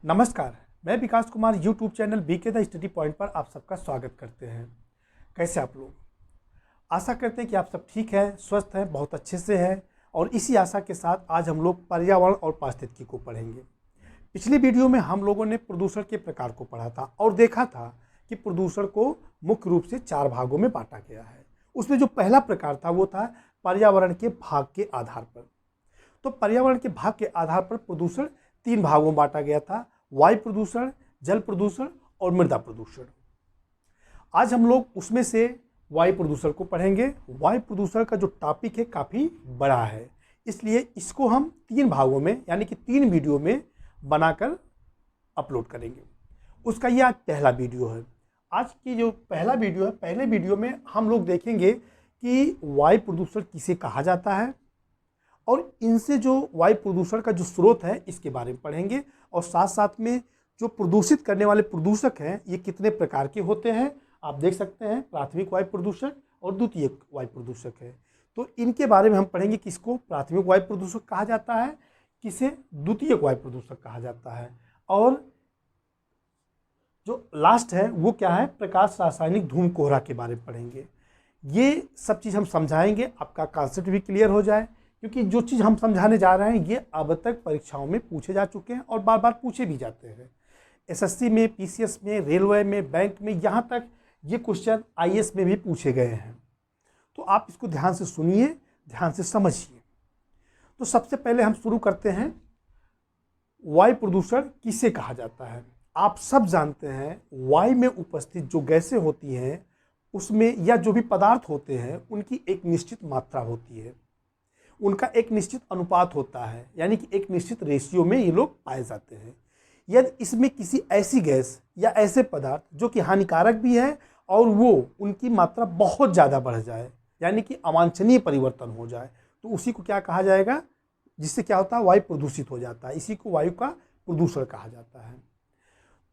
नमस्कार, मैं Vikas Kumar YouTube channel BK the study point पर आप सबका स्वागत करते हैं। कैसे आप लोग? आशा करते हैं कि आप सब ठीक हैं, स्वस्थ हैं, बहुत अच्छे से हैं। और इसी आशा के साथ आज हम लोग पर्यावरण और पारिस्थितिकी को पढ़ेंगे। पिछली वीडियो में हम लोगों ने प्रदूषण के प्रकार को पढ़ा था और देखा था कि प्रदूषण को मुख्य रूप से 4 भागों में बांटा गया है। उसमें जो पहला प्रकार था वो था पर्यावरण के भाग के आधार पर। तो पर्यावरण के भाग के आधार पर प्रदूषण 3 भागों में बांटा गया था: वायु प्रदूषण, जल प्रदूषण और मृदा प्रदूषण। आज हम लोग उसमें से वायु प्रदूषण को पढ़ेंगे। वायु प्रदूषण का जो टॉपिक है काफ़ी बड़ा है, इसलिए इसको हम 3 भागों में यानी कि 3 वीडियो में बनाकर अपलोड करेंगे। उसका ये आज पहला वीडियो है। आज की जो पहला वीडियो है, पहले वीडियो में हम लोग देखेंगे कि वायु प्रदूषण किसे कहा जाता है और इनसे जो वायु प्रदूषण का जो स्रोत है इसके बारे में पढ़ेंगे। और साथ साथ में जो प्रदूषित करने वाले प्रदूषक हैं ये कितने प्रकार के होते हैं आप देख सकते हैं। प्राथमिक वायु प्रदूषक और द्वितीयक वायु प्रदूषक है, तो इनके बारे में हम पढ़ेंगे। किसको प्राथमिक वायु प्रदूषक कहा जाता है, किसे द्वितीयक वायु प्रदूषक कहा जाता है, और जो लास्ट है वो क्या है, प्रकाश रासायनिक धूम कोहरा के बारे में पढ़ेंगे। ये सब चीज़ हम समझाएंगे, आपका कॉन्सेप्ट भी क्लियर हो जाए, क्योंकि जो चीज़ हम समझाने जा रहे हैं ये अब तक परीक्षाओं में पूछे जा चुके हैं और बार बार पूछे भी जाते हैं। एसएससी में, पीसीएस में, रेलवे में, बैंक में, यहाँ तक ये क्वेश्चन आईएएस में भी पूछे गए हैं। तो आप इसको ध्यान से सुनिए, ध्यान से समझिए। तो सबसे पहले हम शुरू करते हैं, वायु प्रदूषण किसे कहा जाता है। आप सब जानते हैं वायु में उपस्थित जो गैसें होती हैं उसमें या जो भी पदार्थ होते हैं उनकी एक निश्चित मात्रा होती है, उनका एक निश्चित अनुपात होता है, यानी कि एक निश्चित रेशियो में ये लोग पाए जाते हैं। यदि इसमें किसी ऐसी गैस या ऐसे पदार्थ जो कि हानिकारक भी है और वो उनकी मात्रा बहुत ज़्यादा बढ़ जाए, यानी कि अवांछनीय परिवर्तन हो जाए, तो उसी को क्या कहा जाएगा, जिससे क्या होता है, वायु प्रदूषित हो जाता है। इसी को वायु का प्रदूषण कहा जाता है।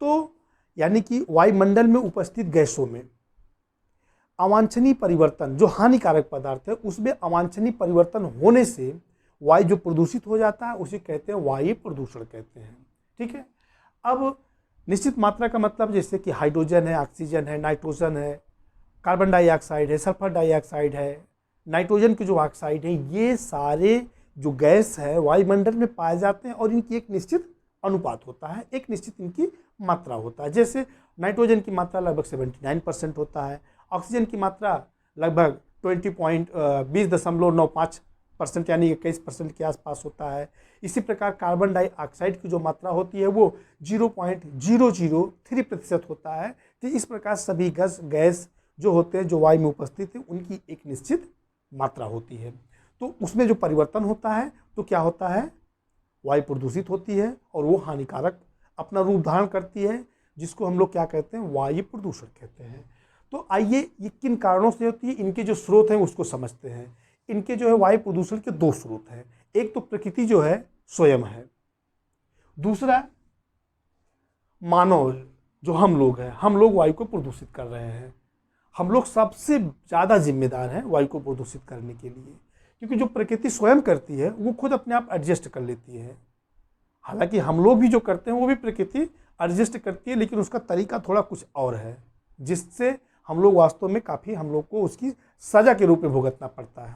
तो यानी कि वायुमंडल में उपस्थित गैसों में अवांछनीय परिवर्तन, जो हानिकारक पदार्थ है उसमें अवांछनीय परिवर्तन होने से वायु जो प्रदूषित हो जाता है उसे कहते हैं वायु प्रदूषण कहते हैं। ठीक है। अब निश्चित मात्रा का मतलब जैसे कि हाइड्रोजन है, ऑक्सीजन है, नाइट्रोजन है, कार्बन डाइऑक्साइड है, सल्फर डाइऑक्साइड है, नाइट्रोजन के जो ऑक्साइड है, ये सारे जो गैस है वायुमंडल में पाए जाते हैं और इनकी एक निश्चित अनुपात होता है, एक निश्चित इनकी मात्रा होता है। जैसे नाइट्रोजन की मात्रा लगभग 79% होता है, ऑक्सीजन की मात्रा लगभग 20.95% यानी 21% के आसपास होता है। इसी प्रकार कार्बन डाइऑक्साइड की जो मात्रा होती है वो 0.003% होता है। तो इस प्रकार सभी गैस जो होते हैं जो वायु में उपस्थित है उनकी एक निश्चित मात्रा होती है। तो उसमें जो परिवर्तन होता है तो क्या होता है, वायु प्रदूषित होती है और वो हानिकारक अपना रूप धारण करती है, जिसको हम लोग क्या कहते हैं, वायु प्रदूषण कहते हैं। तो आइए ये किन कारणों से होती है, इनके जो स्रोत हैं उसको समझते हैं। इनके जो है वायु प्रदूषण के 2 स्रोत हैं। एक तो प्रकृति जो है स्वयं है, दूसरा मानव जो हम लोग हैं, हम लोग वायु को प्रदूषित कर रहे हैं। हम लोग सबसे ज़्यादा जिम्मेदार हैं वायु को प्रदूषित करने के लिए, क्योंकि जो प्रकृति स्वयं करती है वो खुद अपने आप एडजस्ट कर लेती है। हालांकि हम लोग भी जो करते हैं वो भी प्रकृति एडजस्ट करती है, लेकिन उसका तरीका थोड़ा कुछ और है, जिससे हम लोग वास्तव में काफ़ी हम लोग को उसकी सज़ा के रूप में भुगतना पड़ता है।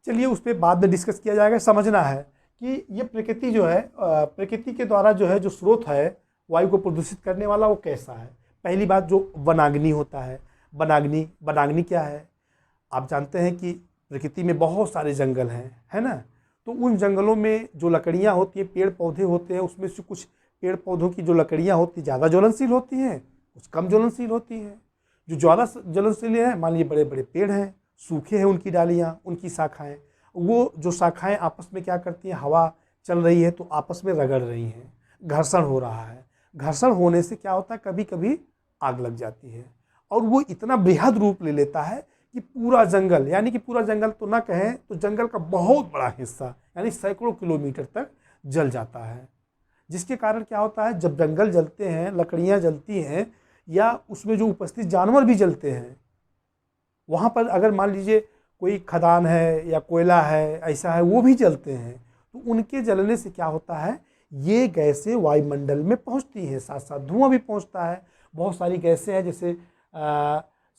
चलिए उस पर बाद में डिस्कस किया जाएगा। समझना है कि ये प्रकृति जो है, प्रकृति के द्वारा जो है जो स्रोत है वायु को प्रदूषित करने वाला वो कैसा है। पहली बात जो वनाग्नि होता है, वनाग्नि क्या है, आप जानते हैं कि प्रकृति में बहुत सारे जंगल हैं, है ना। तो उन जंगलों में जो लकड़ियाँ होती हैं, पेड़ पौधे होते हैं, उसमें से कुछ पेड़ पौधों की जो लकड़ियाँ होती हैं ज़्यादा ज्वलनशील होती हैं, कुछ कम ज्वलनशील होती हैं। जो ज़्यादा ज्वलनशील है, मान लीजिए बड़े बड़े पेड़ हैं, सूखे हैं उनकी डालियाँ, उनकी शाखाएँ, वो जो शाखाएँ आपस में क्या करती हैं, हवा चल रही है तो आपस में रगड़ रही हैं, घर्षण हो रहा है। घर्षण होने से क्या होता है, कभी कभी आग लग जाती है और वो इतना बृहद रूप ले लेता है कि पूरा जंगल, यानी कि पूरा जंगल तो ना कहें तो जंगल का बहुत बड़ा हिस्सा यानी सैकड़ों किलोमीटर तक जल जाता है। जिसके कारण क्या होता है, जब जंगल जलते हैं, लकड़ियाँ जलती हैं या उसमें जो उपस्थित जानवर भी जलते हैं, वहाँ पर अगर मान लीजिए कोई खदान है या कोयला है ऐसा है वो भी जलते हैं, तो उनके जलने से क्या होता है, ये गैसें वायुमंडल में पहुंचती हैं, साथ साथ धुआं भी पहुंचता है। बहुत सारी गैसें हैं, जैसे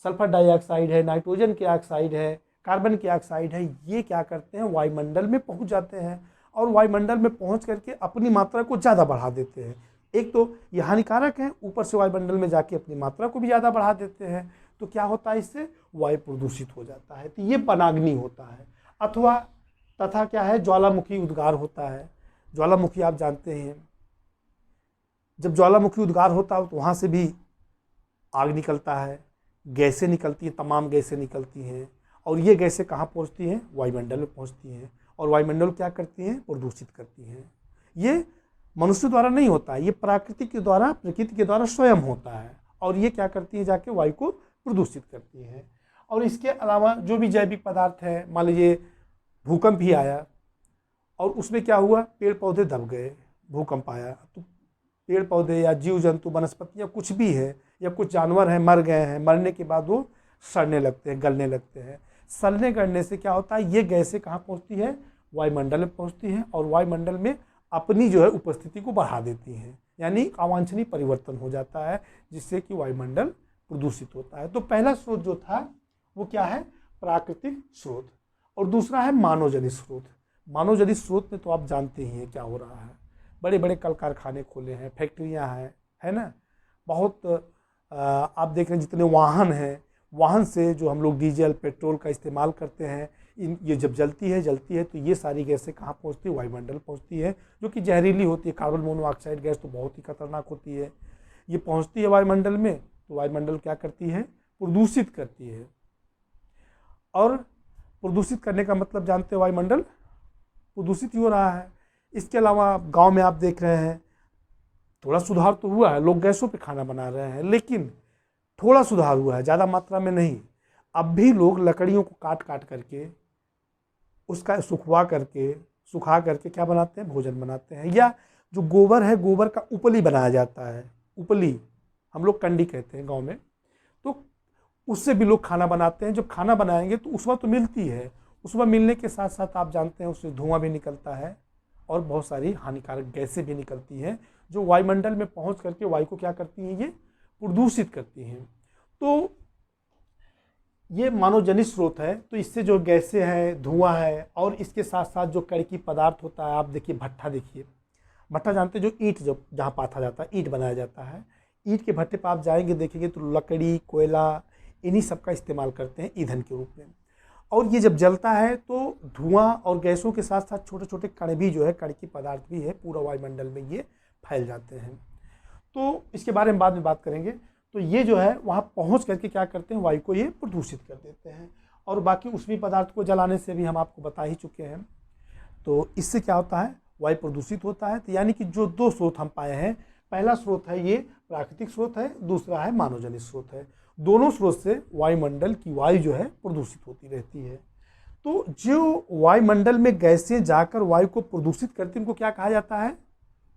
सल्फर डाइऑक्साइड है, नाइट्रोजन के ऑक्साइड है, कार्बन के ऑक्साइड है, ये क्या करते हैं वायुमंडल में पहुंच जाते हैं और वायुमंडल में पहुंच करके अपनी मात्रा को ज़्यादा बढ़ा देते हैं। एक तो ये हानिकारक है, ऊपर से वायुमंडल में जाके अपनी मात्रा को भी ज़्यादा बढ़ा देते हैं। तो क्या होता है, इससे वायु प्रदूषित हो जाता है। तो ये वनाग्नि होता है। अथवा तथा क्या है, ज्वालामुखी उद्गार होता है। ज्वालामुखी आप जानते हैं, जब ज्वालामुखी उद्गार होता है तो वहाँ से भी आग निकलता है, गैसें निकलती हैं, तमाम गैसें निकलती हैं और ये गैसें कहाँ पहुँचती हैं, वायुमंडल में पहुँचती हैं और वायुमंडल क्या करती हैं, प्रदूषित करती हैं। ये मनुष्य द्वारा नहीं होता है, ये प्रकृति के द्वारा स्वयं होता है और ये क्या करती है, जाके वायु को प्रदूषित करती हैं। और इसके अलावा जो भी जैविक पदार्थ है, मान लीजिए भूकंप ही आया और उसमें क्या हुआ, पेड़ पौधे दब गए, भूकंप आया तो पेड़ पौधे या जीव जंतु वनस्पतियाँ कुछ भी है या कुछ जानवर हैं मर गए हैं, मरने के बाद वो सड़ने लगते हैं, गलने लगते हैं। सड़ने गलने से क्या होता है, ये गैसें कहाँ पहुँचती है, वायुमंडल में पहुँचती हैं और वायुमंडल में अपनी जो है उपस्थिति को बढ़ा देती हैं, यानी अवांछनीय परिवर्तन हो जाता है जिससे कि वायुमंडल प्रदूषित होता है। तो पहला स्रोत जो था वो क्या है, प्राकृतिक स्रोत, और दूसरा है मानवजनित स्रोत। मानवजनित स्रोत में तो आप जानते ही हैं क्या हो रहा है, बड़े बड़े कल कारखाने खोले हैं, फैक्ट्रियां हैं, है ना, बहुत आप देख रहे हैं जितने वाहन हैं, वाहन से जो हम लोग डीजल पेट्रोल का इस्तेमाल करते हैं, ये जब जलती है तो ये सारी गैसें कहाँ पहुँचती है, वायुमंडल पहुँचती है, जो कि जहरीली होती है। कार्बन मोनोऑक्साइड गैस तो बहुत ही खतरनाक होती है, ये पहुँचती है वायुमंडल में तो वायुमंडल क्या करती है, प्रदूषित करती है। और प्रदूषित करने का मतलब जानते हो, वायुमंडल प्रदूषित ही हो रहा है। इसके अलावा गांव में आप देख रहे हैं थोड़ा सुधार तो हुआ है, लोग गैसों पे खाना बना रहे हैं, लेकिन थोड़ा सुधार हुआ है, ज़्यादा मात्रा में नहीं। अब भी लोग लकड़ियों को काट काट करके उसका सुखा करके क्या बनाते हैं, भोजन बनाते हैं। या जो गोबर है, गोबर का उपली बनाया जाता है, उपली हम लोग कंडी कहते हैं गाँव में, तो उससे भी लोग खाना बनाते हैं। जब खाना बनाएंगे तो उसमें तो मिलती है, उसमें मिलने के साथ साथ आप जानते हैं उससे धुआं भी निकलता है और बहुत सारी हानिकारक गैसें भी निकलती हैं जो वायुमंडल में पहुंच करके वायु को क्या करती हैं, ये प्रदूषित करती हैं। तो ये मानवजनित स्रोत है। तो इससे जो गैसें हैं, धुआं है और इसके साथ साथ जो कड़की पदार्थ होता है, आप देखिए भट्ठा, देखिए भट्ठा जानते हैं, जो ईंट जहाँ पाथा जाता है, ईंट बनाया जाता है, ईंट के भट्टे पर आप जाएंगे देखेंगे तो लकड़ी, कोयला, इन्हीं सब का इस्तेमाल करते हैं ईंधन के रूप में। और ये जब जलता है तो धुआं और गैसों के साथ साथ छोटे छोटे कण भी जो है, कण की पदार्थ भी है, पूरा वायुमंडल में ये फैल जाते हैं। तो इसके बारे में बाद में बात करेंगे। तो ये जो है वहाँ पहुँच करके क्या करते हैं, वायु को ये प्रदूषित कर देते हैं। और बाकी उष्मीय पदार्थ को जलाने से भी हम आपको बता ही चुके हैं। तो इससे क्या होता है, वायु प्रदूषित होता है। तो यानी कि जो दो स्रोत हम पाए हैं, पहला स्रोत है ये प्राकृतिक स्रोत है, दूसरा है मानवजनित स्रोत है। दोनों स्रोत से वायुमंडल की वायु जो है प्रदूषित होती रहती है। तो जो वायुमंडल में गैसें जाकर वायु को प्रदूषित करती हैं उनको क्या कहा जाता है,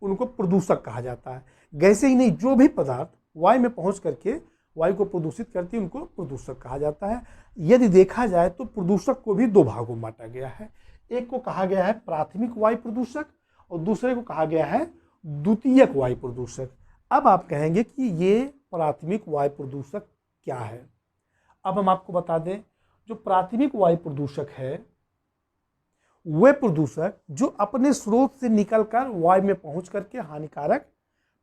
उनको प्रदूषक कहा जाता है। गैसें ही नहीं, जो भी पदार्थ वायु में पहुंच करके वायु को प्रदूषित करती है उनको प्रदूषक कहा जाता है। यदि देखा जाए तो प्रदूषक को भी दो भागों में बांटा गया है। एक को कहा गया है प्राथमिक वायु प्रदूषक और दूसरे को कहा गया है द्वितीयक वायु प्रदूषक। अब आप कहेंगे कि ये प्राथमिक वायु प्रदूषक क्या है। अब हम आपको बता दें, जो प्राथमिक वायु प्रदूषक है वे प्रदूषक जो अपने स्रोत से निकलकर वायु में पहुंच करके हानिकारक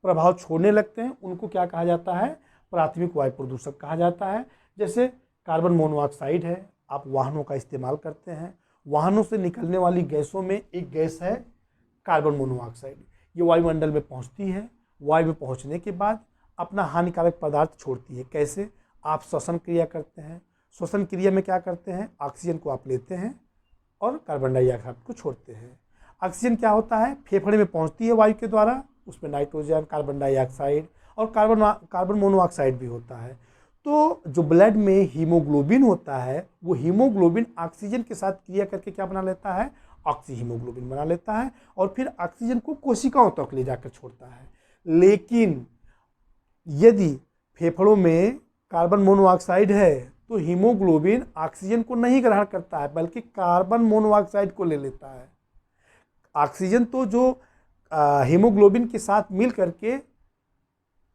प्रभाव छोड़ने लगते हैं, उनको क्या कहा जाता है, प्राथमिक वायु प्रदूषक कहा जाता है। जैसे कार्बन मोनोऑक्साइड है, आप वाहनों का इस्तेमाल करते हैं, वाहनों से निकलने वाली गैसों में एक गैस है कार्बन मोनोऑक्साइड। ये वायुमंडल में पहुंचती है, वायु में पहुंचने के बाद अपना हानिकारक पदार्थ छोड़ती है। कैसे, आप श्वसन क्रिया करते हैं, श्वसन क्रिया में क्या करते हैं, ऑक्सीजन को आप लेते हैं और कार्बन डाइऑक्साइड को छोड़ते हैं। ऑक्सीजन क्या होता है, फेफड़े में पहुंचती है वायु के द्वारा, उसमें नाइट्रोजन, कार्बन डाइऑक्साइड और कार्बन मोनोऑक्साइड भी होता है। तो जो ब्लड में हीमोग्लोबिन होता है, वो हीमोग्लोबिन ऑक्सीजन के साथ क्रिया करके क्या बना लेता है, ऑक्सी हीमोग्लोबिन बना लेता है और फिर ऑक्सीजन को कोशिकाओं तक ले जाकर छोड़ता है। लेकिन यदि फेफड़ों में कार्बन मोनोऑक्साइड है तो हीमोग्लोबिन ऑक्सीजन को नहीं ग्रहण करता है बल्कि कार्बन मोनोऑक्साइड को ले लेता है। ऑक्सीजन तो जो हीमोग्लोबिन के साथ मिल करके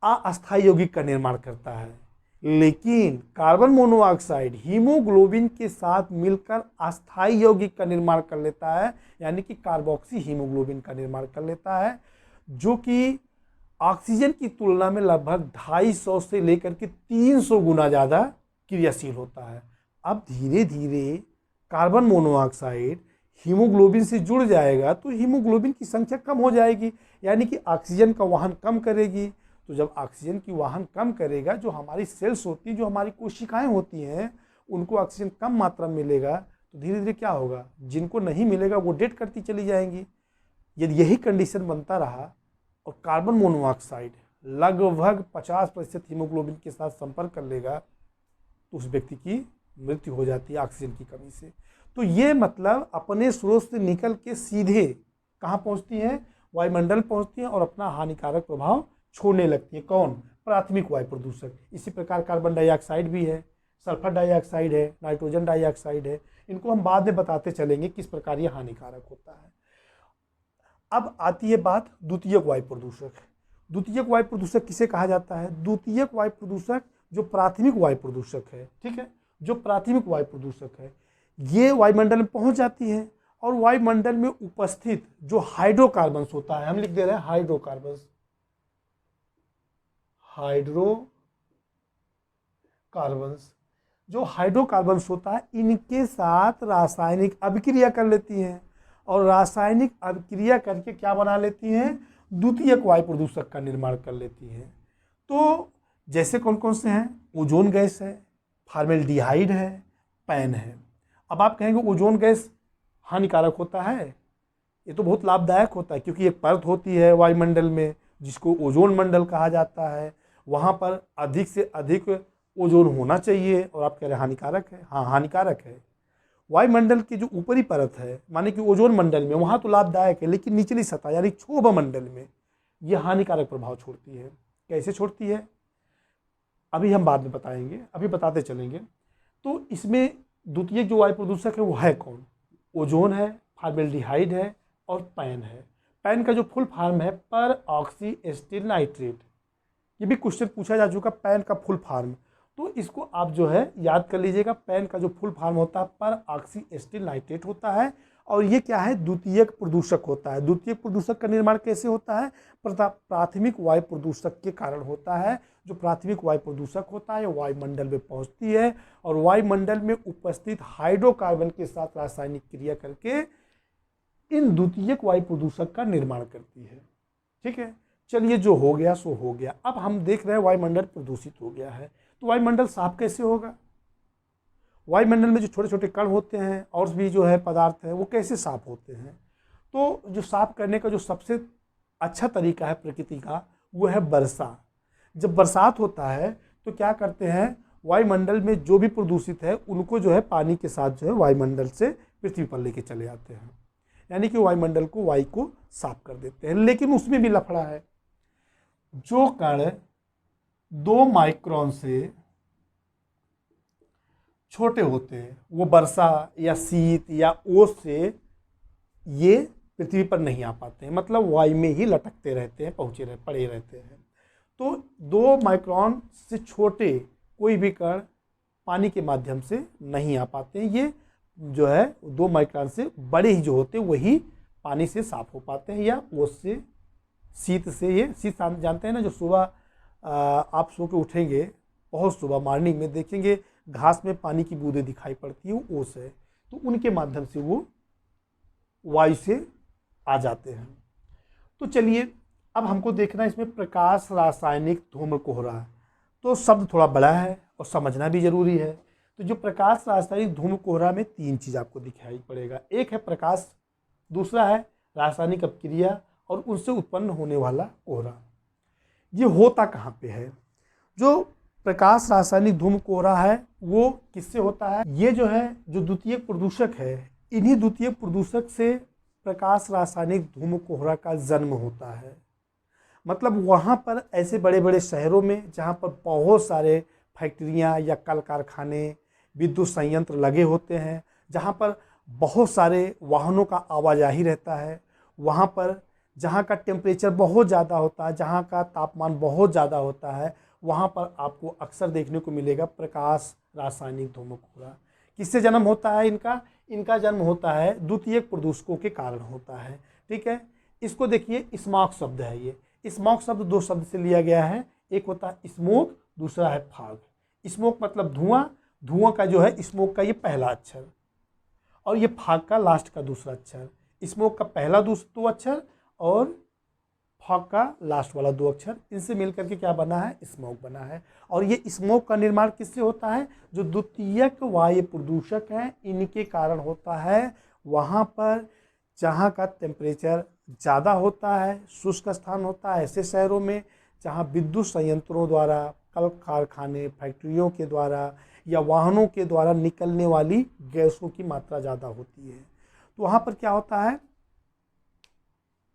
अस्थायी यौगिक का निर्माण करता है, लेकिन कार्बन मोनोऑक्साइड हीमोग्लोबिन के साथ मिलकर अस्थायी यौगिक का निर्माण कर लेता है, यानी कि कार्बोक्सी हीमोग्लोबिन का निर्माण कर लेता है, जो कि ऑक्सीजन की तुलना में लगभग 250 से लेकर के 300 गुना ज़्यादा क्रियाशील होता है। अब धीरे धीरे कार्बन मोनोऑक्साइड हीमोग्लोबिन से जुड़ जाएगा तो हीमोग्लोबिन की संख्या कम हो जाएगी, यानी कि ऑक्सीजन का वहन कम करेगी। तो जब ऑक्सीजन की वहन कम करेगा, जो हमारी सेल्स होती हैं, जो हमारी कोशिकाएं होती हैं, उनको ऑक्सीजन कम मात्रा में मिलेगा, तो धीरे धीरे क्या होगा, जिनको नहीं मिलेगा वो डेड करती चली जाएंगी। यदि यही कंडीशन बनता रहा और कार्बन मोनोऑक्साइड लगभग 50% हीमोग्लोबिन के साथ संपर्क कर लेगा, तो उस व्यक्ति की मृत्यु हो जाती है ऑक्सीजन की कमी से। तो ये मतलब अपने स्रोत से निकल के सीधे कहाँ पहुँचती हैं, वायुमंडल पहुँचती हैं और अपना हानिकारक प्रभाव छोड़ने लगती है। कौन? प्राथमिक वायु प्रदूषक। इसी प्रकार कार्बन डाइऑक्साइड भी है, सल्फर डाइऑक्साइड है, नाइट्रोजन डाइऑक्साइड है। इनको हम बाद में बताते चलेंगे किस प्रकार ये हानिकारक होता है। अब आती है बात द्वितीयक वायु प्रदूषक। द्वितीयक वायु प्रदूषक किसे कहा जाता है? द्वितीयक वायु प्रदूषक जो प्राथमिक वायु प्रदूषक है, ठीक है, जो प्राथमिक वायु प्रदूषक है, ये वायुमंडल में पहुंच जाती है और वायुमंडल में उपस्थित जो हाइड्रोकार्बन्स होता है, हम लिख दे रहे हैं हाइड्रोकार्बन्स, हाइड्रोकार्बन्स, जो हाइड्रोकार्बन्स होता है, इनके साथ रासायनिक अभिक्रिया कर लेती हैं और रासायनिक अभिक्रिया करके क्या बना लेती हैं? द्वितीयक वायु प्रदूषक का निर्माण कर लेती हैं। तो जैसे कौन कौन से हैं? ओजोन गैस है, फॉर्मेल्डिहाइड है, पैन है। अब आप कहेंगे ओजोन गैस हानिकारक होता है? ये तो बहुत लाभदायक होता है, क्योंकि एक परत होती है वायुमंडल में जिसको ओजोन मंडल कहा जाता है, वहाँ पर अधिक से अधिक ओजोन होना चाहिए, और आप कह रहे हैं हानिकारक है। हाँ, हानिकारक है। वायुमंडल की जो ऊपरी परत है, माने कि ओजोन मंडल में, वहाँ तो लाभदायक है, लेकिन निचली सतह यानी क्षोभ मंडल में ये हानिकारक प्रभाव छोड़ती है। कैसे छोड़ती है अभी हम बाद में बताएंगे, अभी बताते चलेंगे। तो इसमें द्वितीयक जो वायु प्रदूषक है वो है कौन? ओजोन है, फॉर्मेल्डिहाइड है और पैन है। पैन का जो फुल फॉर्म है पर ऑक्सी एसिटिल नाइट्रेट। ये भी क्वेश्चन पूछा जा चुका, पैन का फुल फॉर्म, तो इसको आप जो है याद कर लीजिएगा। पैन का जो फुल फॉर्म होता है पर ऑक्सी एसिटिल नाइट्रेट होता है, और ये क्या है? द्वितीयक प्रदूषक होता है। द्वितीयक प्रदूषक का निर्माण कैसे होता है? प्राथमिक वायु प्रदूषक के कारण होता है। जो प्राथमिक वायु प्रदूषक होता है वायुमंडल में पहुंचती है और वायुमंडल में उपस्थित हाइड्रोकार्बन के साथ रासायनिक क्रिया करके इन द्वितीयक वायु प्रदूषक का निर्माण करती है। ठीक है, चलिए, जो हो गया सो हो गया। अब हम देख रहे हैं वायुमंडल प्रदूषित हो गया है, तो वायुमंडल साफ कैसे होगा? वायुमंडल में जो छोटे छोटे कण होते हैं और भी जो है पदार्थ है, वो कैसे साफ होते हैं? तो जो साफ करने का जो सबसे अच्छा तरीका है प्रकृति का, वो है वर्षा। जब बरसात होता है तो क्या करते हैं, वायुमंडल में जो भी प्रदूषित है उनको जो है पानी के साथ जो है वायुमंडल से पृथ्वी पर लेके चले आते हैं, यानी कि वायुमंडल को, वायु को साफ कर देते हैं। लेकिन उसमें भी लफड़ा है। जो कण 2 माइक्रोन से छोटे होते हैं वो वर्षा या शीत या ओस से ये पृथ्वी पर नहीं आ पाते हैं, मतलब वायु में ही लटकते रहते हैं, पड़े रहते हैं। तो 2 माइक्रोन से छोटे कोई भी कण पानी के माध्यम से नहीं आ पाते हैं। ये जो है 2 माइक्रोन से बड़े ही जो होते हैं वही पानी से साफ हो पाते हैं, या ओस से, शीत से। ये शीत जानते हैं ना, जो सुबह आप सो के उठेंगे, बहुत सुबह मॉर्निंग में देखेंगे घास में पानी की बूंदें दिखाई पड़ती है, वो ओस है। तो उनके माध्यम से वो वायु से आ जाते हैं। तो चलिए, अब हमको देखना है इसमें प्रकाश रासायनिक धूम्र कोहरा। तो शब्द थोड़ा बड़ा है और समझना भी जरूरी है। तो जो प्रकाश रासायनिक धूम्र कोहरा में 3 चीज़ आपको दिखाई पड़ेगा। एक है प्रकाश, दूसरा है रासायनिक अपक्रिया और उनसे उत्पन्न होने वाला कोहरा। ये होता कहाँ पे है? जो प्रकाश रासायनिक धूम्र कोहरा है वो किससे होता है? ये जो है, जो द्वितीयक प्रदूषक है, इन्हीं द्वितीयक प्रदूषक से प्रकाश रासायनिक धूम्र कोहरा का जन्म होता है। मतलब वहाँ पर ऐसे बड़े बड़े शहरों में जहाँ पर बहुत सारे फैक्ट्रियाँ या कल कारखाने, विद्युत संयंत्र लगे होते हैं, जहाँ पर बहुत सारे वाहनों का आवाजाही रहता है, वहाँ पर जहाँ का टेम्परेचर बहुत ज़्यादा होता है, जहाँ का तापमान बहुत ज़्यादा होता है, वहाँ पर आपको अक्सर देखने को मिलेगा प्रकाश रासायनिक धूम्र कोहरा। किससे जन्म होता है इनका? इनका जन्म होता है द्वितीयक प्रदूषकों के कारण होता है। ठीक है, इसको देखिए, स्मॉग शब्द है ये। स्मॉग शब्द दो शब्द से लिया गया है, एक होता है स्मोक, दूसरा है फाग। स्मोक मतलब धुआं, धुआं का जो है स्मोक का ये पहला अक्षर, और ये फाग का लास्ट का दूसरा अक्षर। स्मोक का पहला दो अक्षर और फाग का लास्ट वाला दो अक्षर, इनसे मिलकर के क्या बना है? स्मोक बना है। और ये स्मोक का निर्माण किससे होता है? जो द्वितीयक वायु प्रदूषक हैं इनके कारण होता है। वहाँ पर जहाँ का टेम्परेचर ज़्यादा होता है, शुष्क स्थान होता है, ऐसे शहरों में जहाँ विद्युत संयंत्रों द्वारा, कल कारखाने, फैक्ट्रियों के द्वारा या वाहनों के द्वारा निकलने वाली गैसों की मात्रा ज़्यादा होती है, तो वहाँ पर क्या होता है?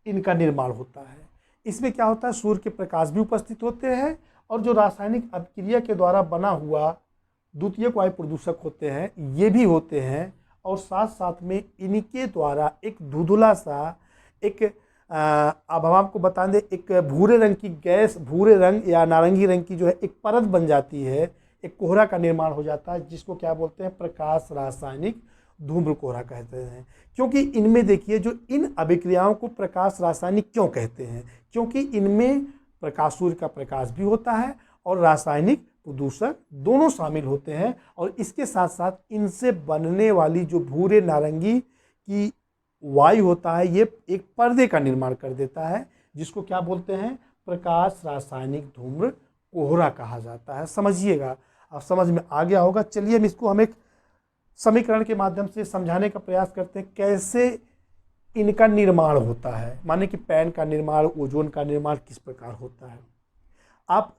इनका निर्माण होता है। इसमें क्या होता है? सूर्य के प्रकाश भी उपस्थित होते हैं, और जो रासायनिक अभिक्रिया के द्वारा बना हुआ द्वितीयक वायु प्रदूषक होते हैं ये भी होते हैं, और साथ साथ में इनके द्वारा एक धुंधला सा एक अब हम आपको बता दें, एक भूरे रंग की गैस, भूरे रंग या नारंगी रंग की जो है एक परत बन जाती है, एक कोहरा का निर्माण हो जाता है, जिसको क्या बोलते हैं? प्रकाश रासायनिक धूम्र कोहरा कहते हैं। क्योंकि इनमें देखिए, जो इन अभिक्रियाओं को प्रकाश रासायनिक क्यों कहते हैं? क्योंकि इनमें प्रकाश, सूर्य का प्रकाश भी होता है और रासायनिक प्रदूषक दोनों शामिल होते हैं, और इसके साथ साथ इनसे बनने वाली जो भूरे नारंगी की वायु होता है ये एक पर्दे का निर्माण कर देता है, जिसको क्या बोलते हैं? प्रकाश रासायनिक धूम्र कोहरा कहा जाता है। समझिएगा, अब समझ में आ गया होगा। चलिए हम एक समीकरण के माध्यम से समझाने का प्रयास करते हैं कैसे इनका निर्माण होता है, माने कि पैन का निर्माण, ओजोन का निर्माण किस प्रकार होता है। आप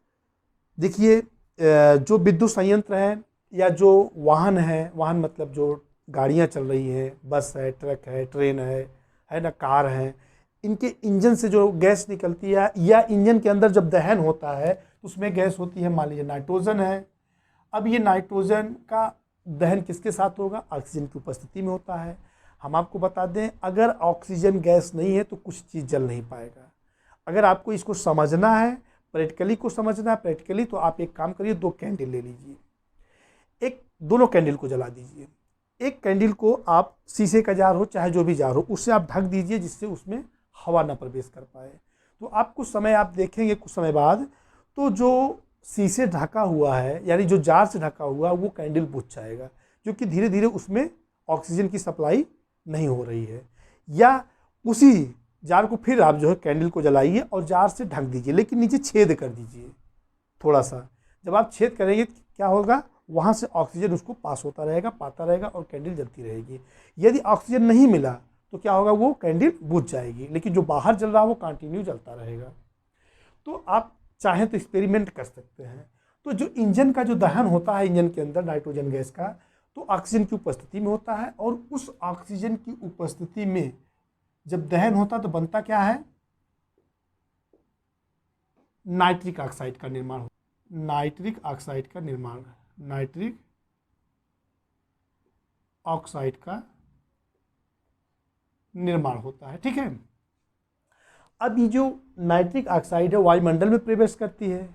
देखिए, जो विद्युत संयंत्र हैं या जो वाहन है, वाहन मतलब जो गाड़ियां चल रही हैं, बस है, ट्रक है, ट्रेन है ना, कार है, इनके इंजन से जो गैस निकलती है या इंजन के अंदर जब दहन होता है तो उसमें गैस होती है, मान लीजिए नाइट्रोजन है। अब ये नाइट्रोजन का दहन किसके साथ होगा? ऑक्सीजन की उपस्थिति में होता है। हम आपको बता दें, अगर ऑक्सीजन गैस नहीं है तो कुछ चीज़ जल नहीं पाएगा। अगर आपको इसको समझना है, प्रैक्टिकली को समझना है प्रैक्टिकली, तो आप एक काम करिए, दो कैंडल ले लीजिए, दोनों कैंडल को जला दीजिए। एक कैंडल को आप शीशे का जार हो चाहे जो भी जार हो, उससे आप ढक दीजिए, जिससे उसमें हवा ना प्रवेश कर पाए। तो आप कुछ समय आप देखेंगे, कुछ समय बाद तो जो शीशे ढका हुआ है, यानी जो जार से ढका हुआ, वो कैंडल बुझ जाएगा, क्योंकि धीरे धीरे उसमें ऑक्सीजन की सप्लाई नहीं हो रही है। या उसी जार को फिर आप जो है कैंडल को जलाइए और जार से ढक दीजिए, लेकिन नीचे छेद कर दीजिए थोड़ा सा। जब आप छेद करेंगे तो क्या होगा? वहाँ से ऑक्सीजन उसको पास होता रहेगा, पाता रहेगा, और कैंडल जलती रहेगी। यदि ऑक्सीजन नहीं मिला तो क्या होगा? वो कैंडल बुझ जाएगी, लेकिन जो बाहर जल रहा है वो कंटिन्यू जलता रहेगा। तो आप चाहें तो एक्सपेरिमेंट कर सकते हैं। तो जो इंजन का जो दहन होता है इंजन के अंदर नाइट्रोजन गैस का, तो ऑक्सीजन की उपस्थिति में होता है, और उस ऑक्सीजन की उपस्थिति में जब दहन होता तो बनता क्या है? नाइट्रिक ऑक्साइड का निर्माण होता है। नाइट्रिक ऑक्साइड का निर्माण, नाइट्रिक ऑक्साइड का निर्माण होता है। ठीक है, अब ये जो नाइट्रिक ऑक्साइड है वायुमंडल में प्रवेश करती है।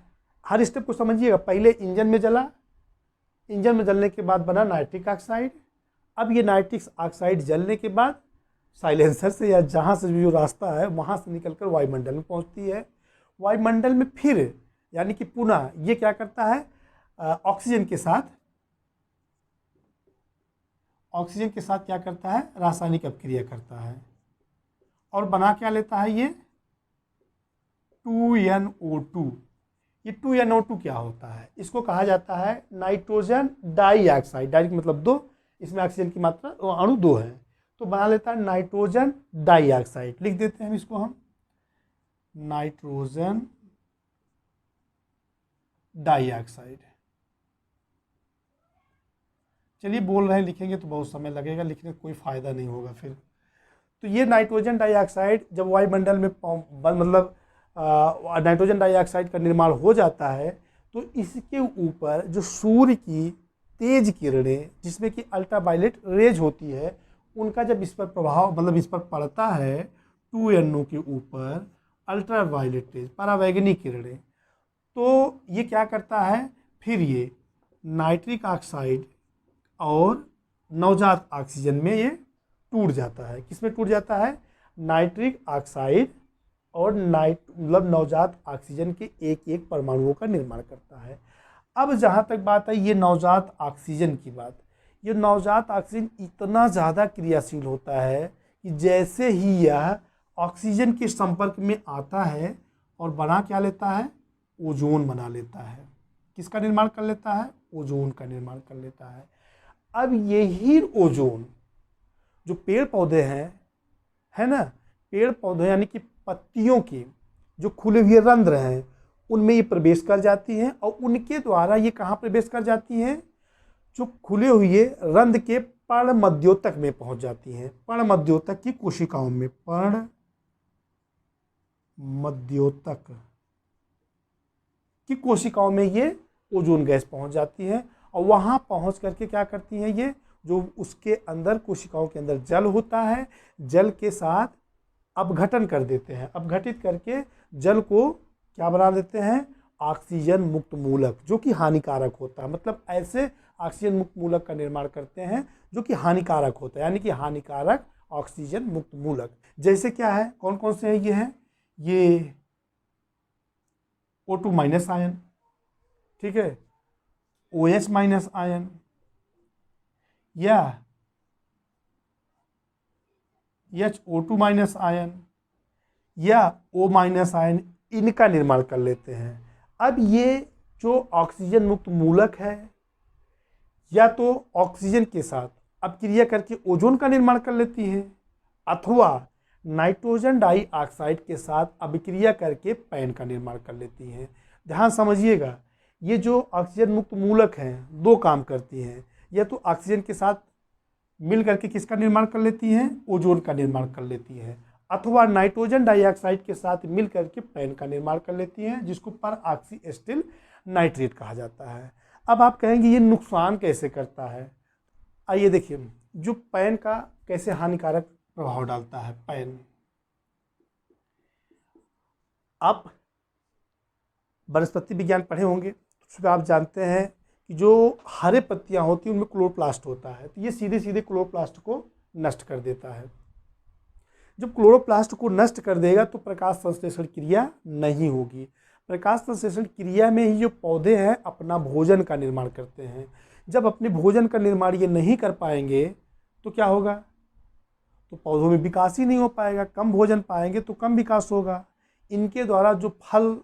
हर स्टेप को समझिएगा, पहले इंजन में जला, इंजन में जलने के बाद बना नाइट्रिक ऑक्साइड। अब ये नाइट्रिक ऑक्साइड जलने के बाद साइलेंसर से या जहाँ से जो रास्ता है वहाँ से निकलकर वायुमंडल में पहुँचती है। वायुमंडल में फिर यानी कि पुनः ये क्या करता है? ऑक्सीजन के साथ क्या करता है? रासायनिक अभिक्रिया करता है, और बना क्या लेता है? ये 2NO2। ये 2NO2 क्या होता है? इसको कहा जाता है नाइट्रोजन डाइऑक्साइड। डाइऑक्साइड मतलब दो, इसमें ऑक्सीजन की मात्रा अणु दो है, तो बना लेता है नाइट्रोजन डाइऑक्साइड। लिख देते हैं इसको हम नाइट्रोजन डाइऑक्साइड। चलिए बोल रहे हैं, लिखेंगे तो बहुत समय लगेगा, लिखने का कोई फ़ायदा नहीं होगा फिर। तो ये नाइट्रोजन डाइऑक्साइड जब वायुमंडल में मतलब नाइट्रोजन डाइऑक्साइड का निर्माण हो जाता है, तो इसके ऊपर जो सूर्य की तेज किरणें, जिसमें कि अल्ट्रावायलेट रेज होती है, उनका जब इस पर प्रभाव मतलब इस पर पड़ता है, 2NO के ऊपर अल्ट्रावायलेट रेज, परावैंगनी किरणें, तो ये क्या करता है, फिर ये नाइट्रिक ऑक्साइड और नवजात ऑक्सीजन में ये टूट जाता है। किस में टूट जाता है, नाइट्रिक ऑक्साइड और मतलब नवजात ऑक्सीजन के एक एक परमाणुओं का निर्माण करता है। अब जहाँ तक बात है ये नवजात ऑक्सीजन की बात, ये नवजात ऑक्सीजन इतना ज़्यादा क्रियाशील होता है कि जैसे ही यह ऑक्सीजन के संपर्क में आता है और बना क्या लेता है, ओजोन बना लेता है। किसका निर्माण कर लेता है, ओजोन का निर्माण कर लेता है। अब यही ओजोन जो पेड़ पौधे हैं, है ना, पेड़ पौधे यानी कि पत्तियों के जो खुले हुए रंध्र हैं उनमें ये प्रवेश कर जाती हैं और उनके द्वारा ये कहाँ प्रवेश कर जाती हैं, जो खुले हुए रंध्र के पर्णमध्योतक में पहुंच जाती हैं, पर्णमध्योतक की कोशिकाओं में, पर्णमध्योतक की कोशिकाओं में ये ओजोन गैस पहुंच जाती है और वहां पहुंच करके क्या करती हैं, ये जो उसके अंदर कोशिकाओं के अंदर जल होता है, जल के साथ अपघटन कर देते हैं, अपघटित करके जल को क्या बना देते हैं, ऑक्सीजन मुक्त मूलक, जो कि हानिकारक होता है। मतलब ऐसे ऑक्सीजन मुक्त मूलक का निर्माण करते हैं जो कि हानिकारक होता है, यानी कि हानिकारक ऑक्सीजन मुक्त मूलक। जैसे क्या है, कौन कौन से हैं, ये हैं, ये O2 माइनस आयन, ठीक है, OH माइनस आयन, या HO2 माइनस आयन या O माइनस आयन, इनका निर्माण कर लेते हैं। अब ये जो ऑक्सीजन मुक्त मूलक है या तो ऑक्सीजन के साथ अपक्रिया करके ओजोन का निर्माण कर लेती है अथवा नाइट्रोजन डाइऑक्साइड के साथ अभिक्रिया करके पैन का निर्माण कर लेती हैं। ध्यान समझिएगा, ये जो ऑक्सीजन मुक्त मूलक हैं दो काम करती हैं, या तो ऑक्सीजन के साथ मिल करके किसका निर्माण कर लेती हैं, ओजोन का निर्माण कर लेती हैं, अथवा नाइट्रोजन डाइऑक्साइड के साथ मिल करके पैन का निर्माण कर लेती हैं, जिसको पर ऑक्सी एसिटिल नाइट्रेट कहा जाता है। अब आप कहेंगे ये नुकसान कैसे करता है, आइए देखिए, जो पैन का कैसे हानिकारक प्रभाव डालता है। पैन, आप वनस्पति विज्ञान पढ़े होंगे, उसमें आप जानते हैं कि जो हरे पत्तियां होती हैं उनमें क्लोरोप्लास्ट होता है, तो ये सीधे सीधे क्लोरोप्लास्ट को नष्ट कर देता है। जब क्लोरोप्लास्ट को नष्ट कर देगा तो प्रकाश संश्लेषण क्रिया नहीं होगी। प्रकाश संश्लेषण क्रिया में ही जो पौधे हैं अपना भोजन का निर्माण करते हैं। जब अपने भोजन का निर्माण ये नहीं कर पाएंगे तो क्या होगा, तो पौधों में विकास ही नहीं हो पाएगा। कम भोजन पाएंगे तो कम विकास होगा। इनके द्वारा जो फल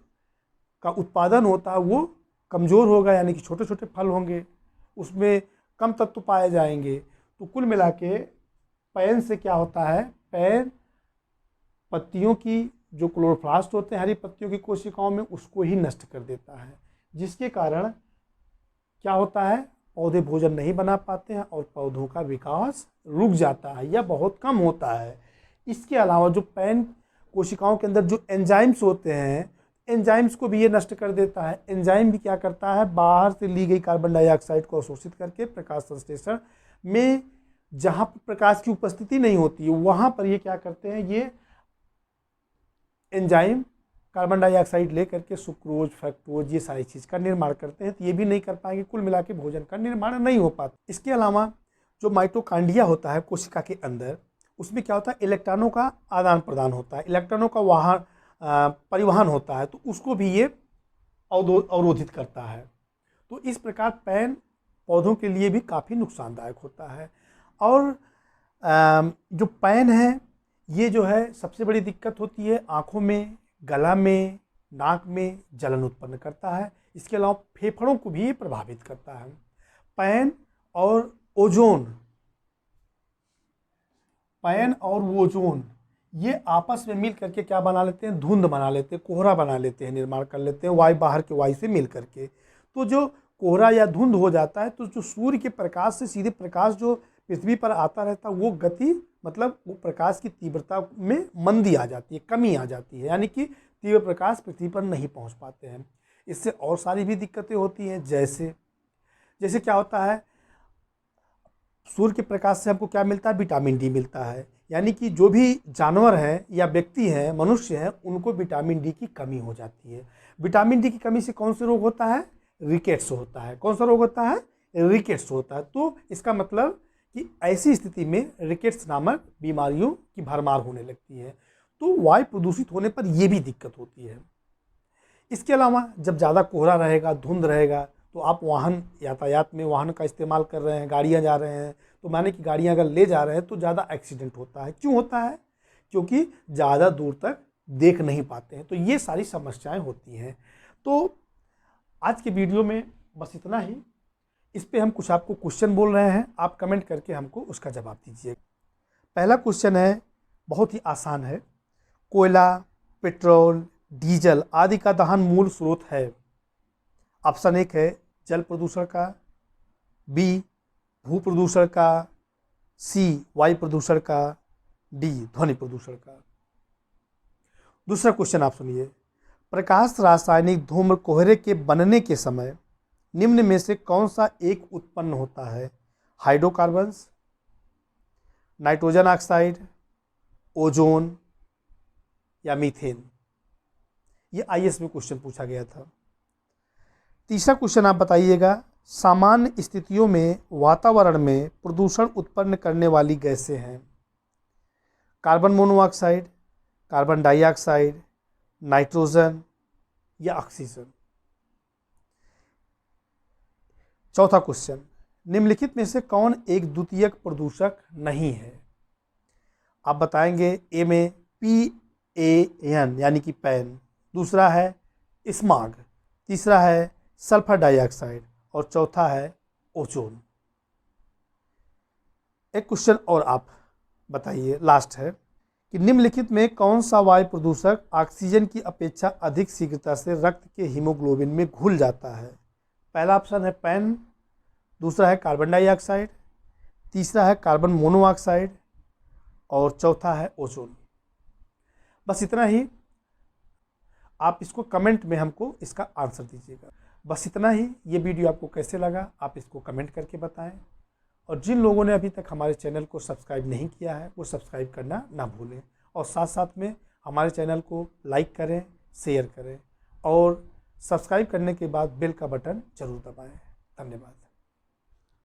का उत्पादन होता है वो कमज़ोर होगा, यानी कि छोटे छोटे फल होंगे, उसमें कम तत्व पाए जाएंगे। तो कुल मिला के पैन से क्या होता है, पैन पत्तियों की जो क्लोरोप्लास्ट होते हैं हरी पत्तियों की कोशिकाओं में उसको ही नष्ट कर देता है, जिसके कारण क्या होता है, पौधे भोजन नहीं बना पाते हैं और पौधों का विकास रुक जाता है या बहुत कम होता है। इसके अलावा जो पैन कोशिकाओं के अंदर जो एंजाइम्स होते हैं, एंजाइम्स को भी ये नष्ट कर देता है। एंजाइम भी क्या करता है, बाहर से ली गई कार्बन डाइऑक्साइड को अवशोषित करके प्रकाश संश्लेषण में जहाँ पर प्रकाश की उपस्थिति नहीं होती है वहाँ पर ये क्या करते हैं, ये एंजाइम कार्बन डाइऑक्साइड ले करके सुक्रोज, फ्रक्टोज, ये सारी चीज़ का निर्माण करते हैं। तो ये भी नहीं कर पाएंगे, कुल मिला के भोजन का निर्माण नहीं हो पाता। इसके अलावा जो माइटोकांड्रिया होता है कोशिका के अंदर, उसमें क्या होता है, इलेक्ट्रॉनों का आदान प्रदान होता है, इलेक्ट्रॉनों का वाहन परिवहन होता है, तो उसको भी ये अवरोधित करता है। तो इस प्रकार पैन पौधों के लिए भी काफ़ी नुकसानदायक होता है। और जो पैन है ये जो है सबसे बड़ी दिक्कत होती है आँखों में, गला में, नाक में जलन उत्पन्न करता है। इसके अलावा फेफड़ों को भी ये प्रभावित करता है। पैन और ओजोन, पैन और ओजोन ये आपस में मिल करके क्या बना लेते हैं, धुंध बना लेते हैं, कोहरा बना लेते हैं, निर्माण कर लेते हैं वायु, बाहर के वायु से मिल करके। तो जो कोहरा या धुंध हो जाता है तो जो सूर्य के प्रकाश से सीधे प्रकाश जो पृथ्वी पर आता रहता है वो गति, मतलब वो प्रकाश की तीव्रता में मंदी आ जाती है, कमी आ जाती है, यानी कि तीव्र प्रकाश पृथ्वी पर नहीं पहुंच पाते हैं। इससे और सारी भी दिक्कतें होती हैं, जैसे क्या होता है, सूर्य के प्रकाश से हमको क्या मिलता है, विटामिन डी मिलता है, यानी कि जो भी जानवर हैं या व्यक्ति हैं, मनुष्य हैं, उनको विटामिन डी की कमी हो जाती है। विटामिन डी की कमी से कौन सा रोग होता है? रिकेट्स होता है। कौन सा रोग होता है? रिकेट्स होता है। तो इसका मतलब कि ऐसी स्थिति में रिकेट्स नामक बीमारियों की भरमार होने लगती है। तो वायु प्रदूषित होने पर यह भी दिक्कत होती है। इसके अलावा जब ज़्यादा कोहरा रहेगा, धुंध रहेगा, तो आप वाहन यातायात में वाहन का इस्तेमाल कर रहे हैं, गाड़ियाँ जा रहे हैं, तो माने कि गाड़ियाँ अगर ले जा रहे हैं तो ज़्यादा एक्सीडेंट होता है। क्यों होता है? क्योंकि ज़्यादा दूर तक देख नहीं पाते हैं। तो ये सारी समस्याएं होती हैं। तो आज के वीडियो में बस इतना ही। इस पे हम कुछ आपको क्वेश्चन बोल रहे हैं, आप कमेंट करके हमको उसका जवाब दीजिए। पहला क्वेश्चन है, बहुत ही आसान है। कोयला, पेट्रोल, डीजल आदि का दहन मूल स्रोत है। ऑप्शन 1 है जल प्रदूषण का, बी भू प्रदूषण का, सी वायु प्रदूषण का, डी ध्वनि प्रदूषण का। दूसरा क्वेश्चन आप सुनिए। प्रकाश रासायनिक धूम्र कोहरे के बनने के समय निम्न में से कौन सा एक उत्पन्न होता है? हाइड्रोकार्बन्स, नाइट्रोजन ऑक्साइड, ओजोन या मीथेन। ये आईएएस में क्वेश्चन पूछा गया था। तीसरा क्वेश्चन आप बताइएगा, सामान्य स्थितियों में वातावरण में प्रदूषण उत्पन्न करने वाली गैसें हैं? Carbon monoxide, carbon dioxide, nitrogen या ऑक्सीजन। चौथा क्वेश्चन, निम्नलिखित में से कौन एक द्वितीयक प्रदूषक नहीं है? आप बताएंगे ए में PAN यानी कि पैन, दूसरा है स्मॉग, तीसरा है सल्फर डाइऑक्साइड और चौथा है ओजोन। एक क्वेश्चन और आप बताइए, लास्ट है, कि निम्नलिखित में कौन सा वायु प्रदूषक ऑक्सीजन की अपेक्षा अधिक शीघ्रता से रक्त के हीमोग्लोबिन में घुल जाता है? पहला ऑप्शन है पैन, दूसरा है कार्बन डाइऑक्साइड, तीसरा है कार्बन मोनोऑक्साइड और चौथा है ओजोन। बस इतना ही। आप इसको कमेंट में हमको इसका आंसर दीजिएगा। बस इतना ही। ये वीडियो आपको कैसे लगा आप इसको कमेंट करके बताएं। और जिन लोगों ने अभी तक हमारे चैनल को सब्सक्राइब नहीं किया है वो सब्सक्राइब करना ना भूलें। और साथ साथ में हमारे चैनल को लाइक करें, शेयर करें और सब्सक्राइब करने के बाद बेल का बटन जरूर दबाएं। धन्यवाद।